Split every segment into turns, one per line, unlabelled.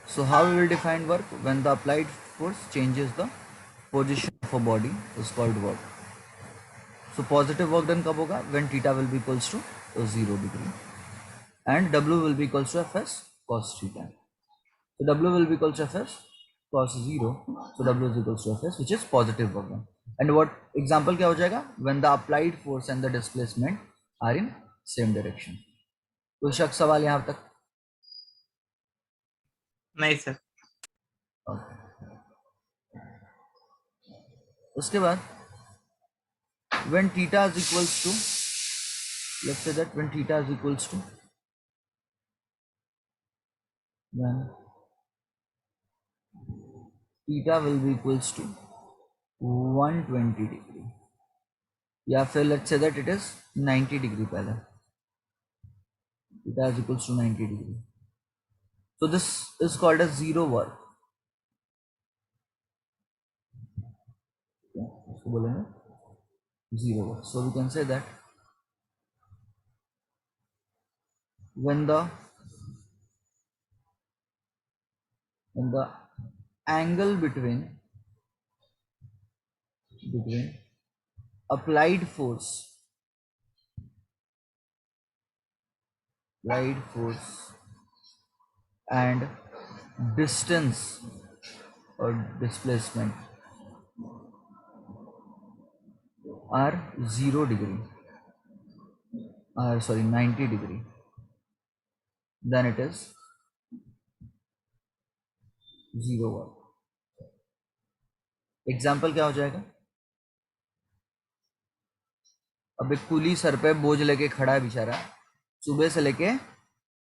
So how we will define work? When the applied force changes the position of a body is called work. So positive work done कब होगा? When theta will be equals to 0 degree and W will be equals to Fs cos theta. So W will be equals to Fs cos 0. So W is equals to Fs, which is positive work done. And what example क्या हो जाएगा? When the applied force and the displacement are in same direction. कोई शक सवाल यहाँ तक?
नहीं sir.
Okay. उसके बाद when theta is equals to, let's say that when theta is equals to, when theta will be equals to 120 degree, या फिर let's say that it is 90 degree पहले, theta is equals to 90 degree. So this is called as zero work. इसको बोलेंगे zero work. So we can say that when the angle between applied force and distance or displacement are 0 degree, 90 degree, then it is zero work. Example क्या हो जाएगा? अब एक कुली sir पे बोझ लेके खड़ा है बेचारा, सुबह से लेके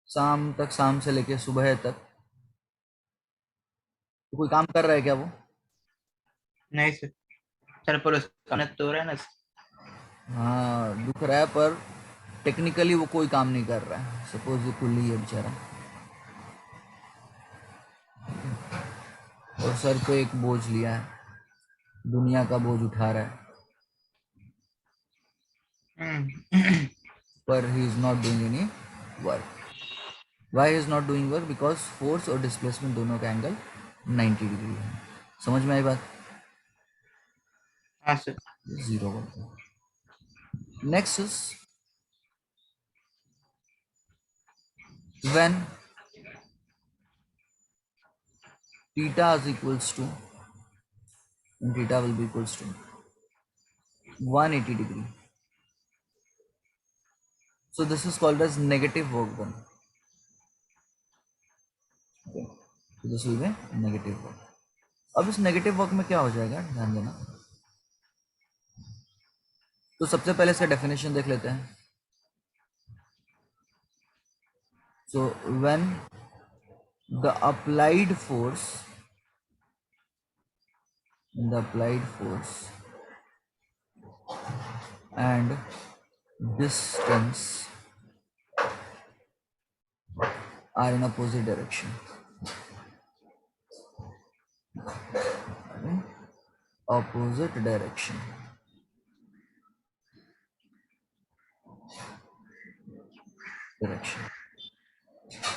शाम तक, शाम से लेके सुबह तक, तो कोई काम कर रहा है क्या वो?
नहीं सर। सर पर उसका तो हो रहा है ना।
हाँ, दुख रहा है, पर टेक्निकली वो कोई काम नहीं कर रहा है. सपोज वो कुली है बेचारा और सर पे एक बोझ लिया है, दुनिया का बोझ उठा रहा है, पर he is not doing any work. Why is not doing work? Because force और डिस्प्लेसमेंट दोनों का एंगल 90 डिग्री है. समझ में आई बात?
हाँ sir.
Zero work. Next is when theta is equals to, when theta will be equals to 180 degree. So this is called as negative work done. Okay. So this will be negative work. अब इस negative work में क्या हो जाएगा, ध्यान देना. तो सबसे पहले इसका डेफिनेशन देख लेते हैं. So when the applied force and distance are in opposite direction. Opposite direction.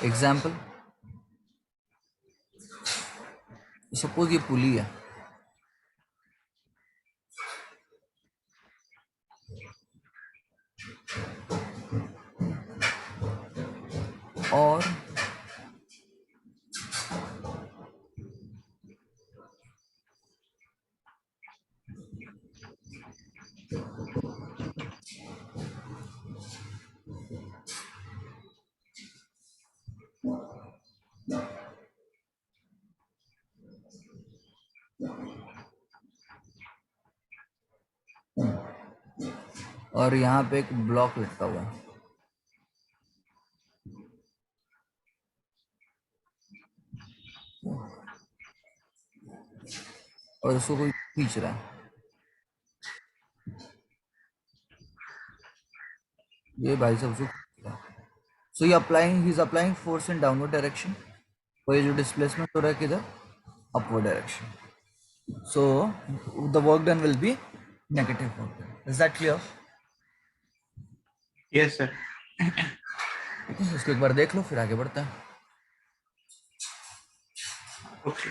Example, suppose ये पुली है, और यहाँ पे एक ब्लॉक लटका हुआ है, और उसको कोई खींच रहा है. ये भाई साहब उसको खींच रहा है. So he is applying force in downward direction, और ये जो डिस्प्लेसमेंट हो रहा है किधर, upward direction. So the work done will be negative work done. Is that clear?
Yes sir.
ठीक है, इसको एक बार देख लो फिर आगे बढ़ते हैं।
ओके।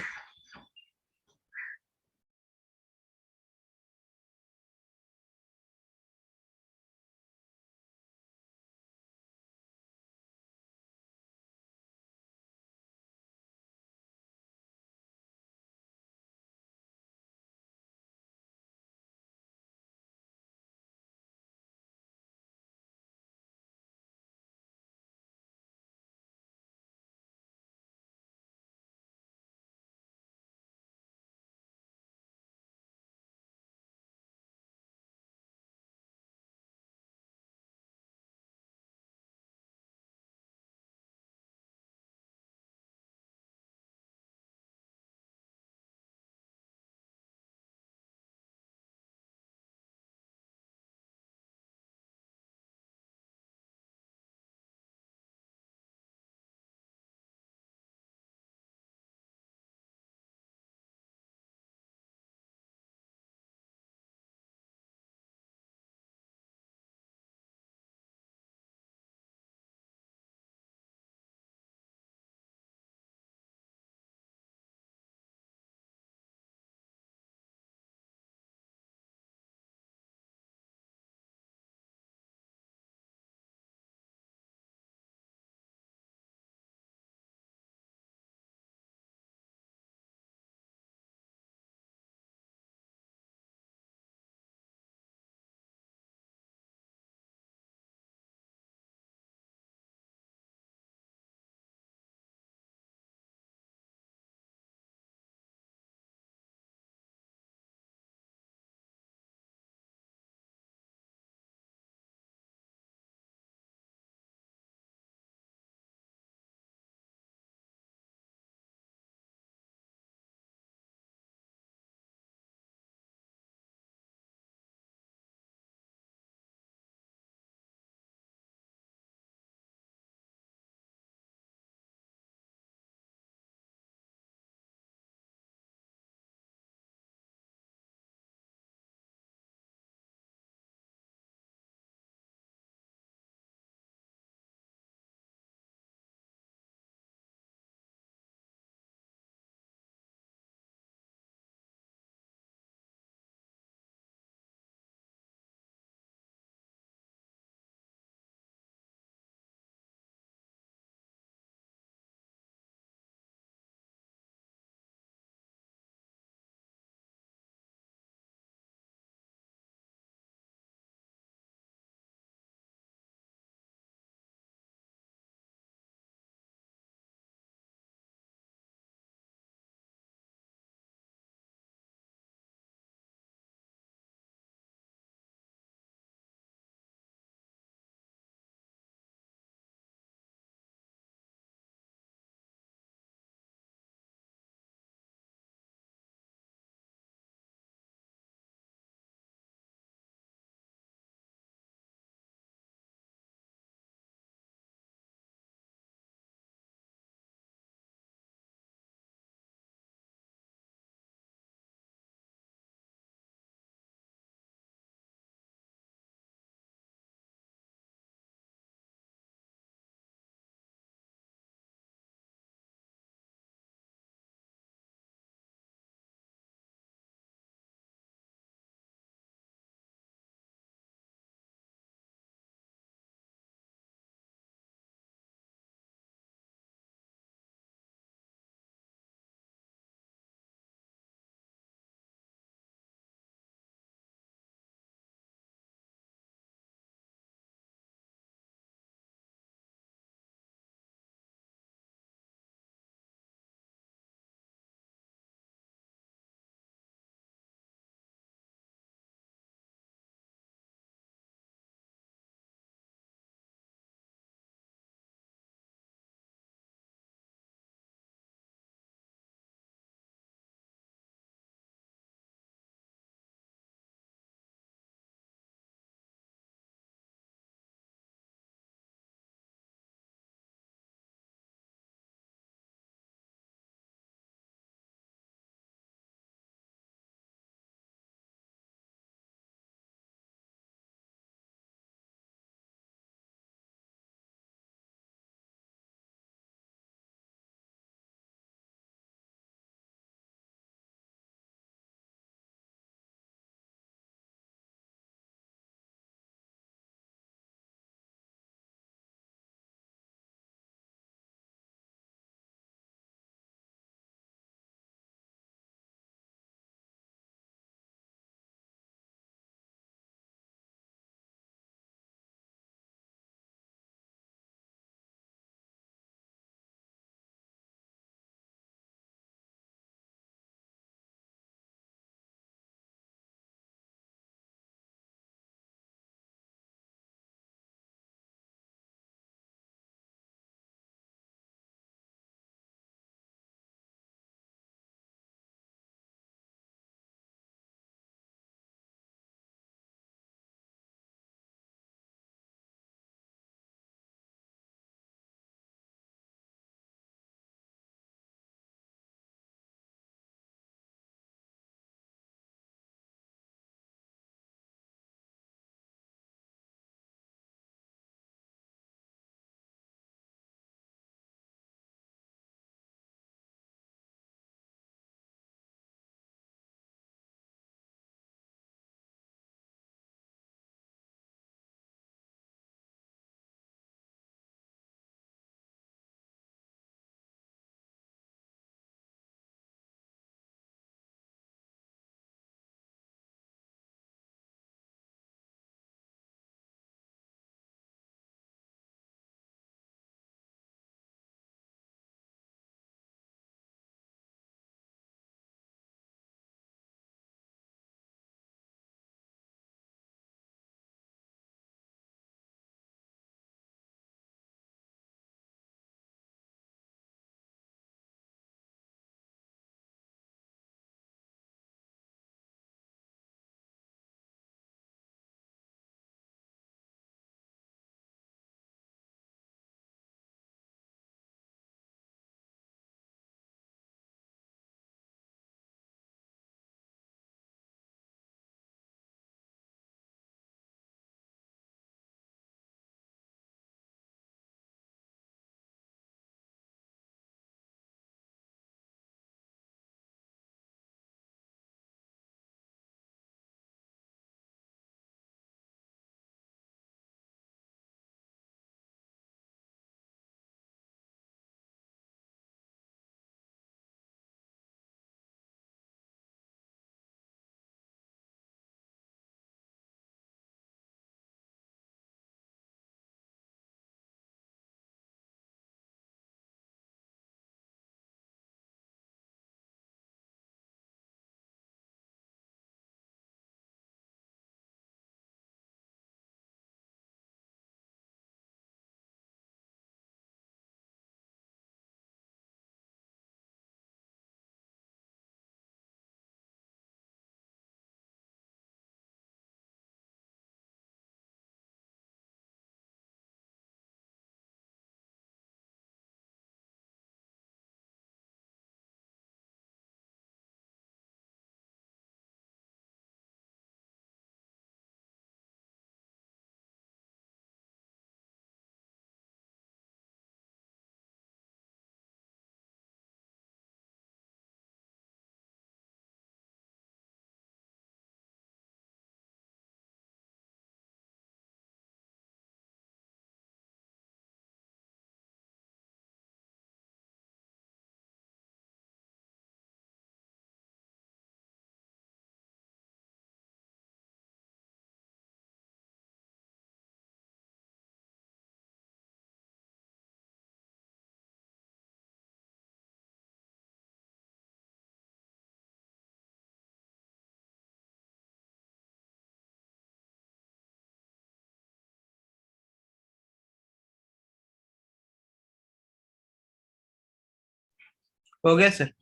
हो गया सर।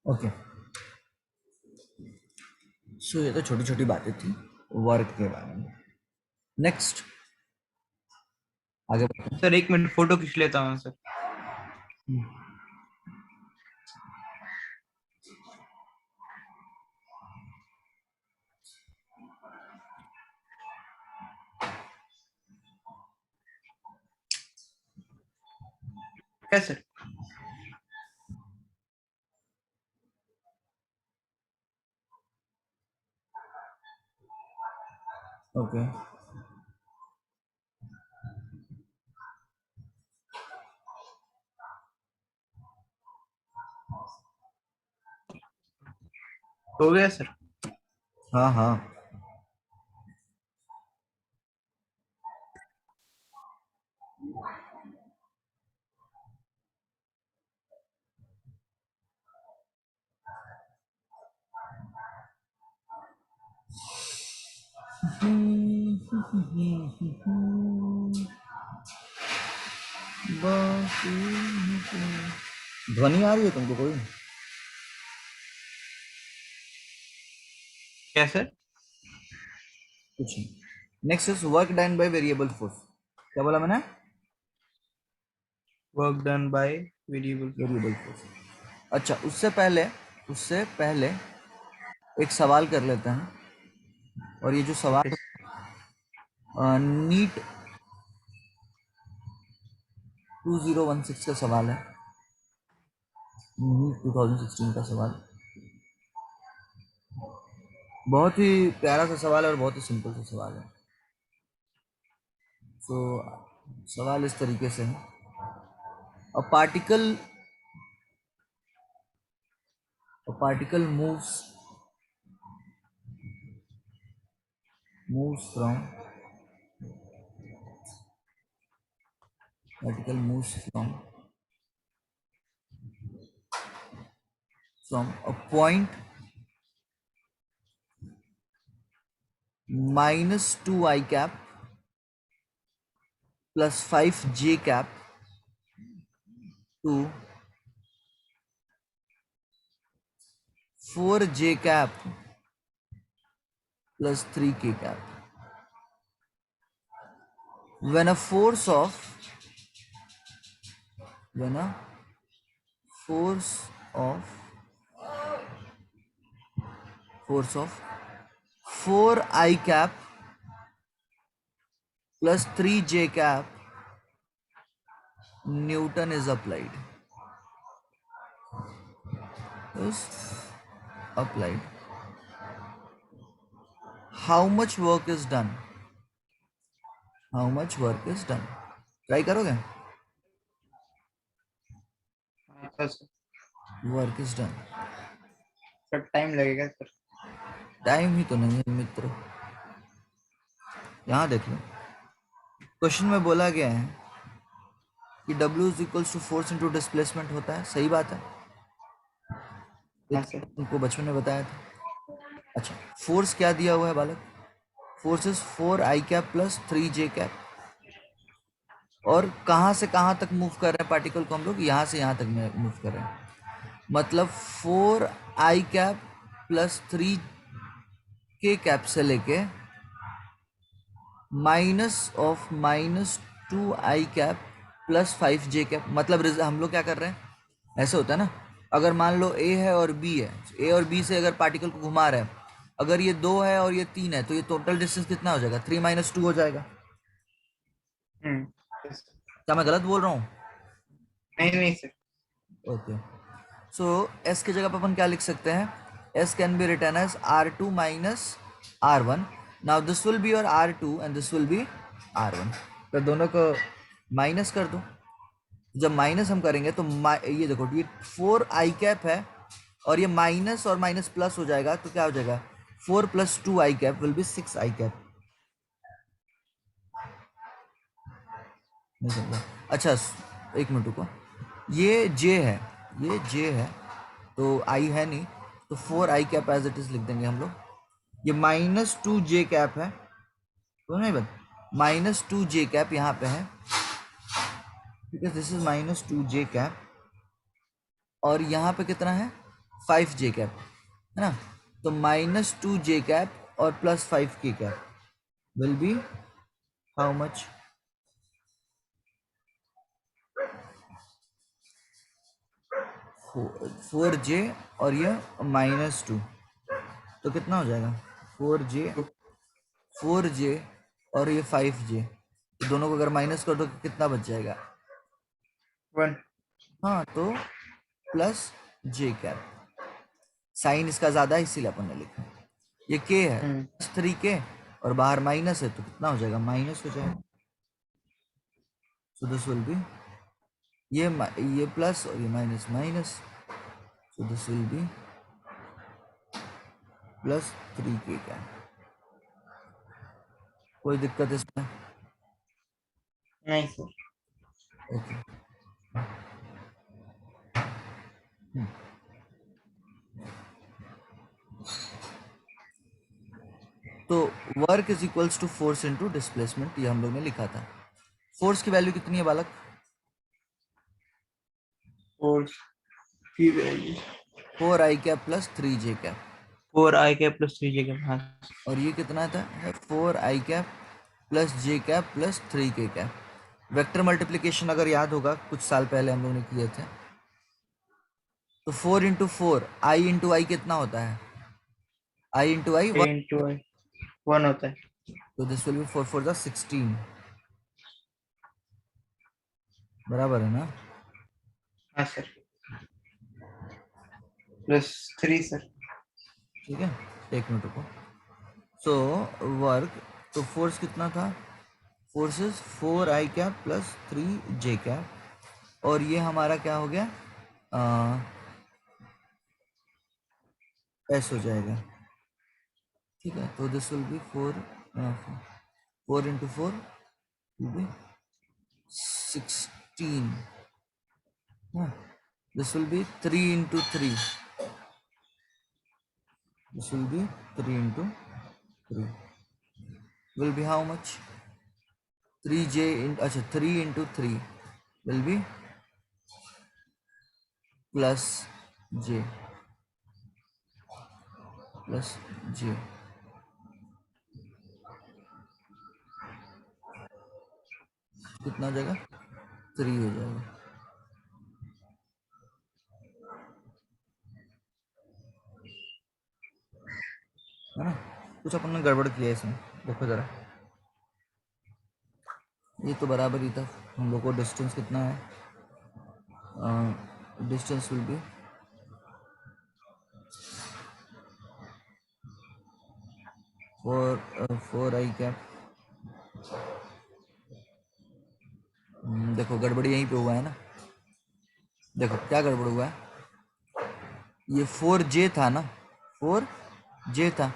ओके, सो ये तो छोटी छोटी बातें थी वर्क के बारे में। नेक्स्ट, आगे बढ़ते हैं।
सर 1 मिनट फोटो खींच लेता हूँ सर। क्या सर?
ओके,
हो गया सर।
हाँ हाँ, ध्वनि आ रही है तुमको कोई?
क्या सर?
कुछ नहीं। Next is work done by variable force. क्या बोला मैंने?
Work done by variable.
Variable force. अच्छा, उससे पहले एक सवाल कर लेते हैं। और ये जो
ओके।
सवाल नीट 2016 का सवाल है, नीट 2016 का सवाल। बहुत ही प्यारा सा सवाल है और बहुत ही सिंपल सा सवाल है। तो सवाल इस तरीके से है, a particle moves from a point -2 I cap plus 5 j cap to 4 j cap plus 3 k cap, when a force of when a force of force of 4 I cap plus 3 j cap Newton is is applied. How much work is done? Try करोगे?
हाँ sir.
Work is done.
Sir time लगेगा sir.
Time ही तो नहीं है मित्र, यहाँ देख लो। Question में बोला गया है कि W is equals to force into displacement होता है, सही बात है, ये
हाँ
तो
सर।
तुमको बचपन में बताया था। अच्छा, फोर्स क्या दिया हुआ है बालक? Force is 4 I cap plus 3 j cap. और कहाँ से कहाँ तक मूव कर रहे हैं पार्टिकल को हम लोग? यहाँ से यहाँ तक मूव कर रहे हैं। मतलब 4 I cap plus 3 k cap से लेके -2 I cap plus 5 j cap. मतलब हम लोग क्या कर रहे हैं, ऐसे होता है ना, अगर मान लो ए है और बी है, ए और बी से अगर पार्टिकल को घुमा रहे हैं, अगर ये 2 है और ये 3 है, तो ये टोटल डिस्टेंस कितना हो जाएगा? 3 - 2 हो जाएगा।
yes, sir।
क्या मैं गलत बोल रहा हूँ?
नहीं नहीं सर।
ओके, सो एस की जगह पर अपन क्या लिख सकते हैं? S can be written as R2 minus R1। Now this will be your R2 and this will be R1। तो दोनों को माइनस कर दो। जब माइनस हम करेंगे तो ये देखो, ये 4 I कैप है और ये माइनस और माइनस प्लस हो जाएगा, तो क्या हो जाएगा? 4 + 2 I cap will be 6 I cap. नहीं समझा? अच्छा, एक मिनट रुको, ये जे है तो आई है नहीं, तो 4 I cap as it is लिख देंगे हम लोग। ये -2 j कैप है, तो नहीं बन, -2 j कैप यहाँ पे है, ठीक है, दिस इज -2 j कैप और यहाँ पे कितना है 5 जे कैप है ना, तो -2 जे कैप और +5 के cap will be how much? 4 जे और ये -2, तो कितना हो जाएगा 4 जे, 4 जे और ये 5 जे, तो दोनों को अगर माइनस कर दो तो कितना बच जाएगा?
1।
हाँ, तो प्लस जे कैप, साइन इसका ज़्यादा है इसीलिए अपन ने लिखा। ये के है 3 के और बाहर माइनस है तो कितना हो जाएगा? माइनस हो जाएगा। सो दिस विल बी ये प्लस और ये minus minus, so this will be +3 के कैप। कोई दिक्कत इसमें?
नहीं सर।
ओके। तो work is equals to force into displacement, ये हम लोग ने लिखा था। फोर्स की वैल्यू कितनी है बालक?
फोर्स की value
4i cap plus 3j cap,
4i cap plus 3j cap. हाँ
और ये कितना था? 4i cap plus j cap plus 3k cap. Vector multiplication अगर याद होगा कुछ साल पहले हम लोग ने किए थे, तो 4 इंटू 4 i इंटू आई कितना होता है? i इंटू आई 1,
1 होता है।
तो दिस विल बी 4 4 16, बराबर है ना?
हाँ सर, +3 सर।
ठीक है, एक मिनट रुको। सो वर्क, तो फोर्स कितना था? Force is 4i cap plus 3j cap, और ये हमारा क्या हो गया? एस हो जाएगा। ठीक है, तो this will B 4 into 4 will be 16, this will be 3 into 3, this will be 3 into 3 will be how much? 3j अच्छा 3 into 3 will be plus j plus j, कितना हो जाएगा? 3 हो जाएगा। है ना? कुछ अपन ने गड़बड़ किया है इसमें, देखो ज़रा। ये तो बराबर ही था। हम लोग को डिस्टेंस कितना है? Distance will be 4i cap. देखो गड़बड़ी यहीं पे हुआ है ना, देखो क्या गड़बड़ हुआ है। ये 4j था ना, 4j था,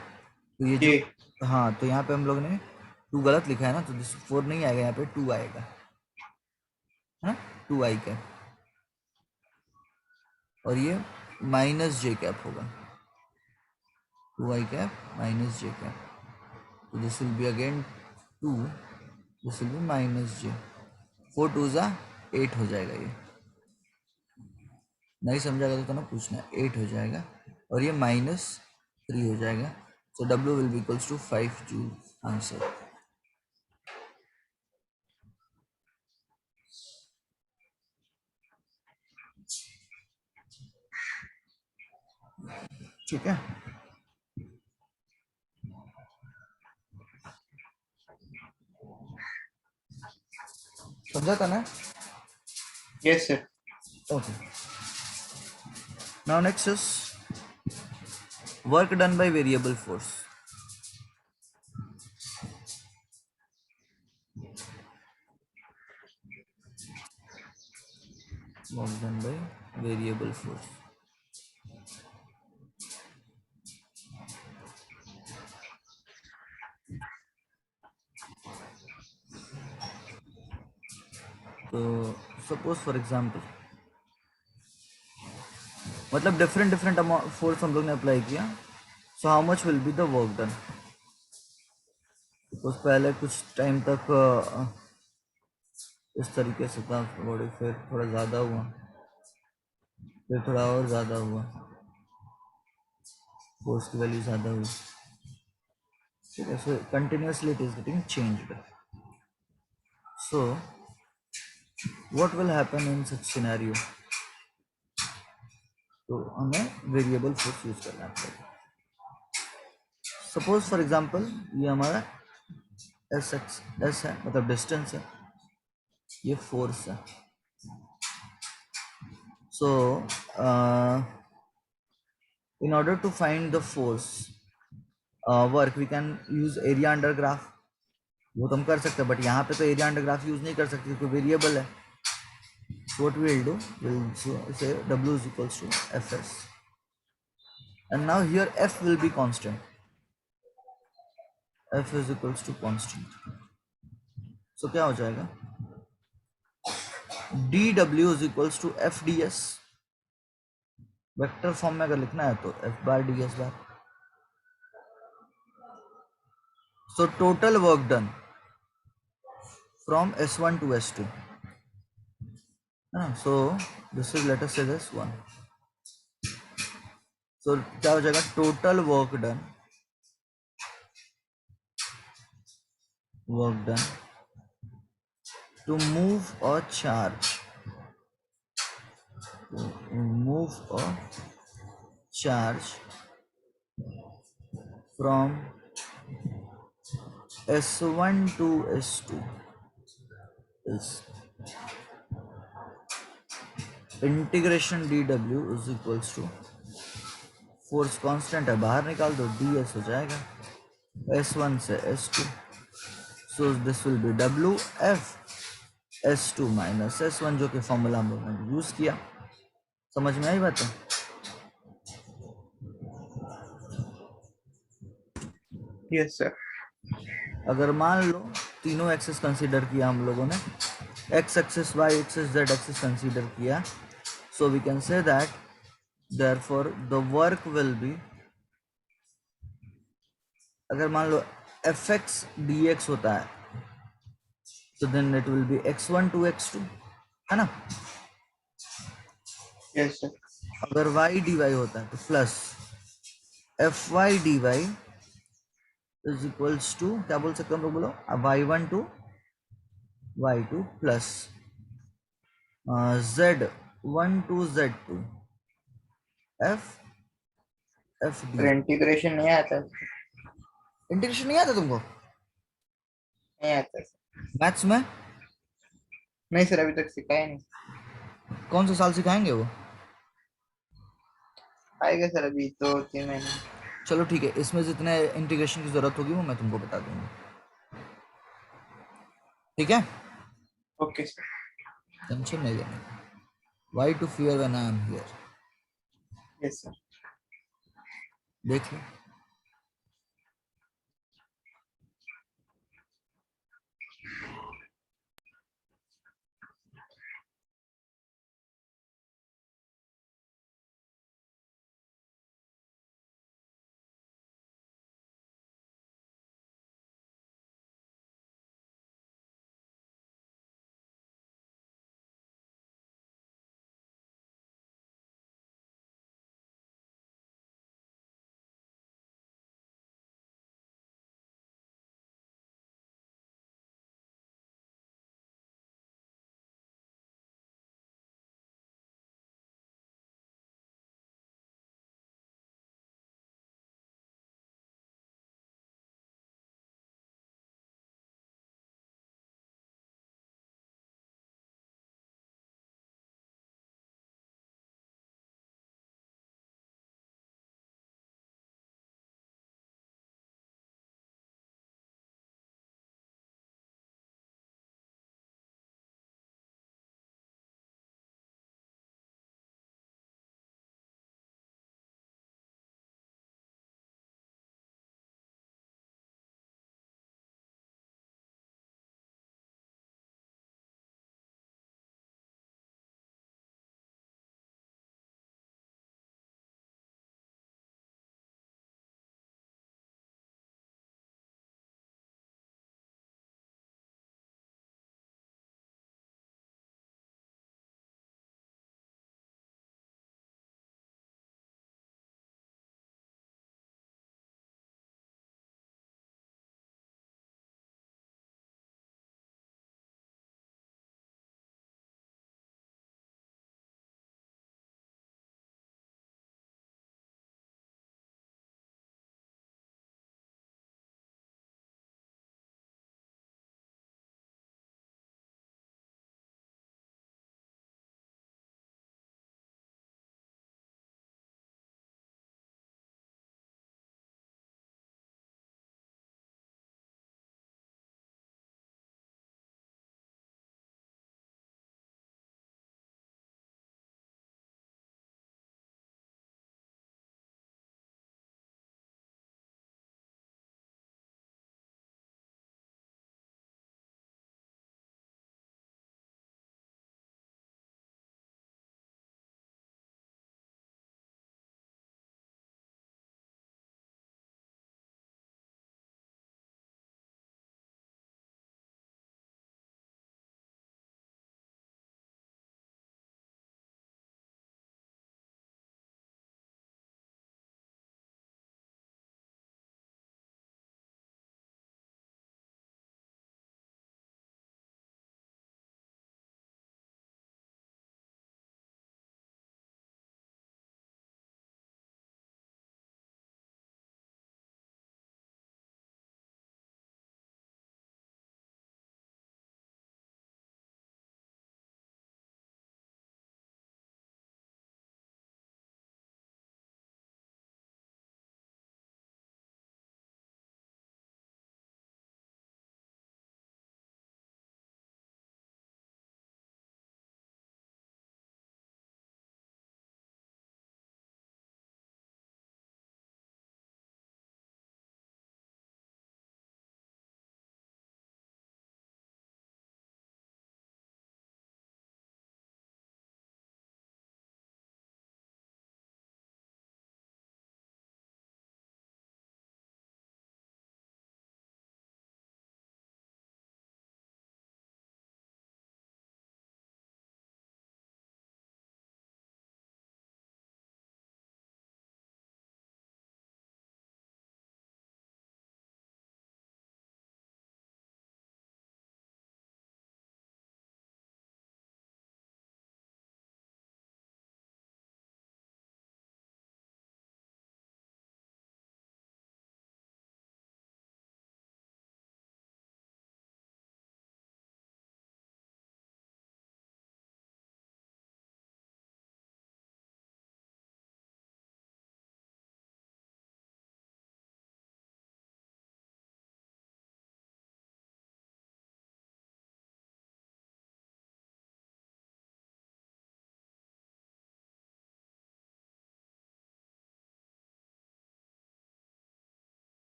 तो ये जो, हाँ, तो यहाँ पे हम लोग ने 2 गलत लिखा है ना, तो 4 नहीं आएगा, यहाँ पे 2 आएगा, है 2i कैप, और ये -j कैप होगा, 2i कैप -j कैप, तो this will be again 2, this will B -j, 4 2 8 हो जाएगा। ये नहीं समझाएगा तो ना पूछना, 8 हो जाएगा, और ये -3 हो जाएगा, so W will be equals to 5 joule answer. ठीक है, समझा था ना?
Yes sir.
Okay, now next is work done by variable force. Work done by variable force, तो सपोज फॉर एग्जांपल, मतलब डिफरेंट डिफरेंट फोर्स हम लोग ने अप्लाई किया, so how much will be the work done. तो पहले कुछ time तक इस तरीके से था बॉडी, फिर थोड़ा ज़्यादा हुआ, फिर थोड़ा और ज़्यादा हुआ, फोर्स की वैल्यू ज़्यादा हुई, ठीक है. So continuously it is getting changed. So what will happen in such scenario? तो हमें वेरिएबल फोर्स यूज करना पड़ेगा. सपोज फॉर एग्जांपल ये हमारा एस एक्स एस है, मतलब डिस्टेंस है, ये फोर्स है. सो in order to find the force work we can use area under graph. वो तो हम कर सकते हैं, बट यहाँ पे तो एरिया अंडर ग्राफ यूज नहीं कर सकते क्योंकि वेरिएबल है. So what we will do, we'll say W is equals to Fs, and now here F will be constant. F is equals to constant. So क्या हो जाएगा? dW is equals to Fds. Vector form में अगर लिखना है तो F bar ds bar. So total work done from S1 to S2. So this is, let us say this one. So क्या हो जाएगा? Total work done to move a charge, from S1 to S2 is integration dW is equals to force constant है, बाहर निकाल दो, ds हो जाएगा S1 से S2. So this will B WF S2 minus S1, जो कि फॉर्मूला हम लोगों ने यूज किया. समझ में आई बात है?
Yes sir.
अगर मान लो तीनों एक्सेस कंसीडर किया हम लोगों ने, X axis, Y axis, Z axis consider किया. So we can say that therefore the work will be, अगर मान लो एफ एक्स डी एक्स होता है तो then it will be x1 to x2, है ना.
Yes sir.
अगर y dy होता है तो plus F Y D Y is equals to, क्या बोल सकते हैं हम लोग, बोलो, y1 to y2 plus z1 to z2 f f
sir
dy.
Integration नहीं आता सर.
इंटीग्रेशन नहीं आता तुमको
नहीं आता सर.
मैथ्स में?
नहीं सर, अभी तक सिखाया नहीं.
कौन से साल सिखाएंगे वो?
आएगा सर, अभी 2-3 महीने.
चलो ठीक है, इसमें जितने इंटीग्रेशन की जरूरत होगी वो मैं तुमको बता दूंगा, ठीक है.
Okay sir.
टेंशन नहीं लेना. Why to fear when I am here.
Yes sir.
देख लो.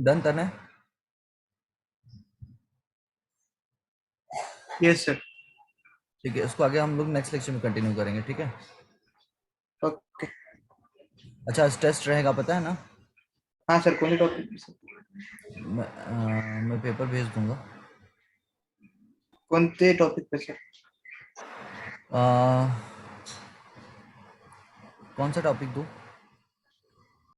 डन तने?
Yes sir.
ठीक है, इसको आगे हम लोग नेक्स्ट लेक्चर में कंटिन्यू करेंगे, ठीक है?
ओके।
अच्छा, आज टेस्ट रहेगा पता है ना?
हाँ सर, कौन सी टॉपिक सर?
मैं पेपर भेज दूंगा।
कौन से टॉपिक पे सर?
कौन सा टॉपिक दूँ?